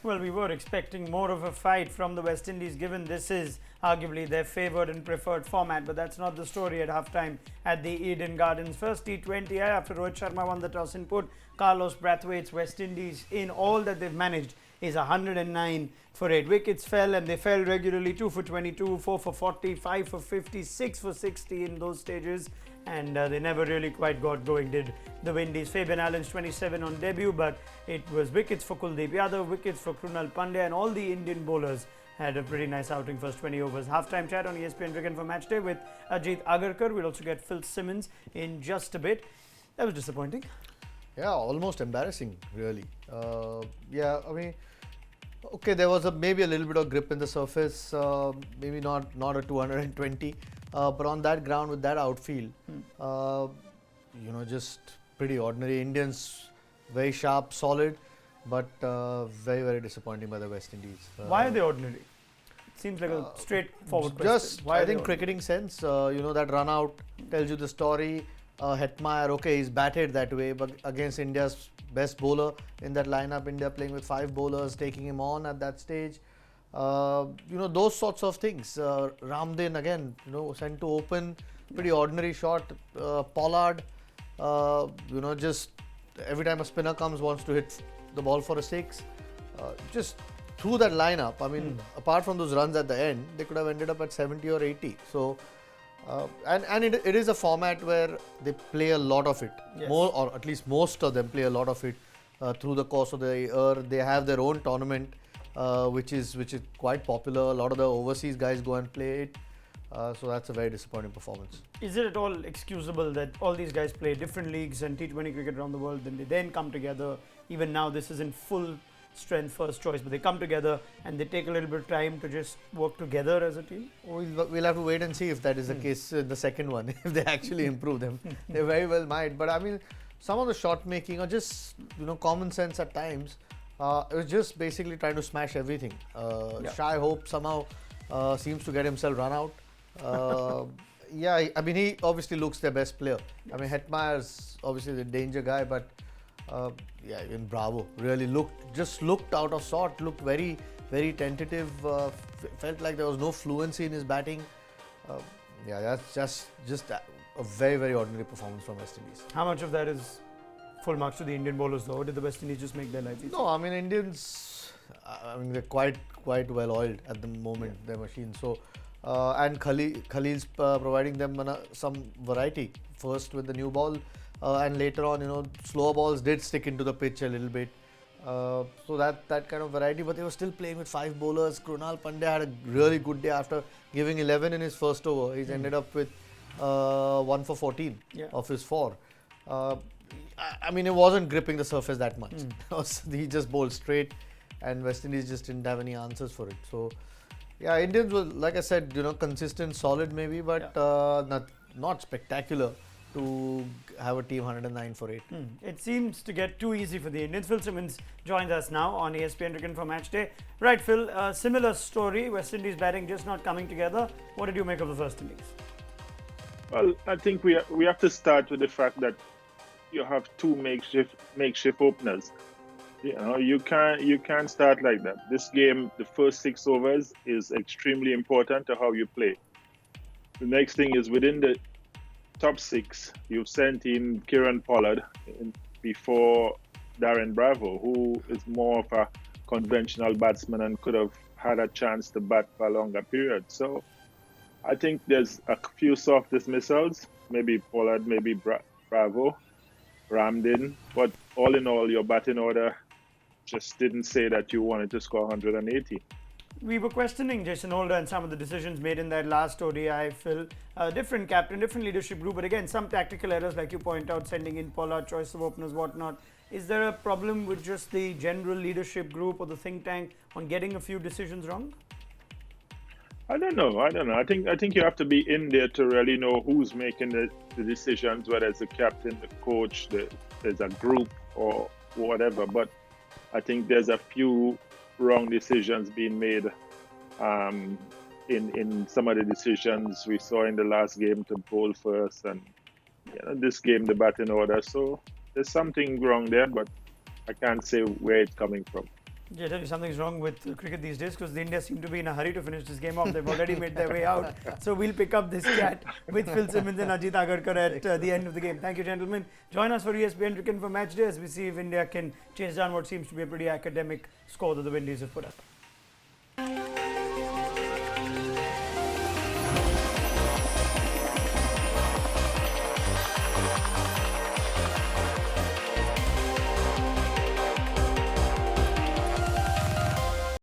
Well, we were expecting more of a fight from the West Indies, given this is arguably their favoured and preferred format, but that's not the story at halftime at the Eden Gardens. First T20I after Rohit Sharma won the toss and put Carlos Brathwaite's West Indies in all that they've managed is 109 for 8. Wickets fell and they fell regularly 2 for 22, 4 for 40, 5 for 50, 6 for 60 in those stages. And they never really quite got going, did the Windies. Fabian Allen's 27 on debut, but it was wickets for Kuldeep Yadav, wickets for Krunal Pandya, and all the Indian bowlers had a pretty nice outing first 20 overs. Halftime chat on ESPN Cricinfo Matchday with Ajit Agarkar. We'll also get Phil Simmons in just a bit. That was disappointing. Yeah, almost embarrassing, really. Yeah, I mean, okay, there was maybe a little bit of grip in the surface, maybe not a 220, but on that ground with that outfield, just pretty ordinary. Indians, very sharp, solid, but very, very disappointing by the West Indies. Why are they ordinary? It seems like a straightforward question. Just, I think, cricketing sense, that run out tells you the story. Hetmeyer, okay, he's batted that way, but against India's best bowler in that lineup, India playing with 5 bowlers, taking him on at that stage. Those sorts of things. Ramdin again, sent to open, pretty ordinary shot. Pollard, just every time a spinner comes, wants to hit the ball for a 6. Just through that lineup, I mean, apart from those runs at the end, they could have ended up at 70 or 80. So, it is a format where they play a lot of it, yes. More or at least most of them play a lot of it through the course of the year. They have their own tournament, which is quite popular. A lot of the overseas guys go and play it. So that's a very disappointing performance. Is it at all excusable that all these guys play different leagues and T20 cricket around the world, then they then come together? Even now, this isn't full strength first choice, but they come together and they take a little bit of time to just work together as a team? We'll have to wait and see if that is the case in the second one, if they actually improve them. They very well might. But I mean, some of the shot making or just, common sense at times, it was just basically trying to smash everything. Shai Hope somehow seems to get himself run out. Yeah, I mean, he obviously looks their best player. I mean, Hetmeyer's obviously the danger guy, but even Bravo really looked out of sort, looked very, very tentative, felt like there was no fluency in his batting. That's just a very, very ordinary performance from West Indies. How much of that is full marks to the Indian bowlers though? Or did the West Indies just make their life easy? No, I mean, Indians, they're quite well oiled at the moment, their machine. So, and Khalil's providing them some variety. First with the new ball, and later on, slower balls did stick into the pitch a little bit. So that kind of variety, but they were still playing with 5 bowlers. Krunal Pandya had a really good day after giving 11 in his first over. He's ended up with 1 for 14 of his 4. I mean, it wasn't gripping the surface that much. He just bowled straight, and West Indies just didn't have any answers for it. So, yeah, Indians were, like I said, consistent, solid maybe, but not spectacular to have a team 109 for 8. It seems to get too easy for the Indians. Phil Simmons joins us now on ESPN Cricinfo Matchday. Right, Phil, similar story. West Indies batting just not coming together. What did you make of the first innings? Well, I think we have to start with the fact that you have 2 makeshift openers. You can't start like that. This game, the first 6 overs is extremely important to how you play. The next thing is within the top 6, you've sent in Kieran Pollard before Darren Bravo, who is more of a conventional batsman and could have had a chance to bat for a longer period. So I think there's a few soft dismissals, maybe Pollard, maybe Bravo, Ramdin, but all in all, your batting order just didn't say that you wanted to score 180. We were questioning Jason Holder and some of the decisions made in that last ODI, Phil. Different captain, different leadership group, but again, some tactical errors like you point out, sending in Pollard, choice of openers, whatnot. Is there a problem with just the general leadership group or the think tank on getting a few decisions wrong? I don't know. I think you have to be in there to really know who's making the decisions, whether it's the captain, the coach, there's a group or whatever. But I think there's a few wrong decisions being made in some of the decisions we saw in the last game to bowl first, and this game the batting order. So there's something wrong there, but I can't say where it's coming from. I tell you, something's wrong with cricket these days because the India seem to be in a hurry to finish this game off. They've already made their way out. So we'll pick up this chat with Phil Simmons and Ajit Agarkar at the end of the game. Thank you, gentlemen. Join us for ESPN Cricinfo Match Day as we see if India can chase down what seems to be a pretty academic score that the Windies have put up.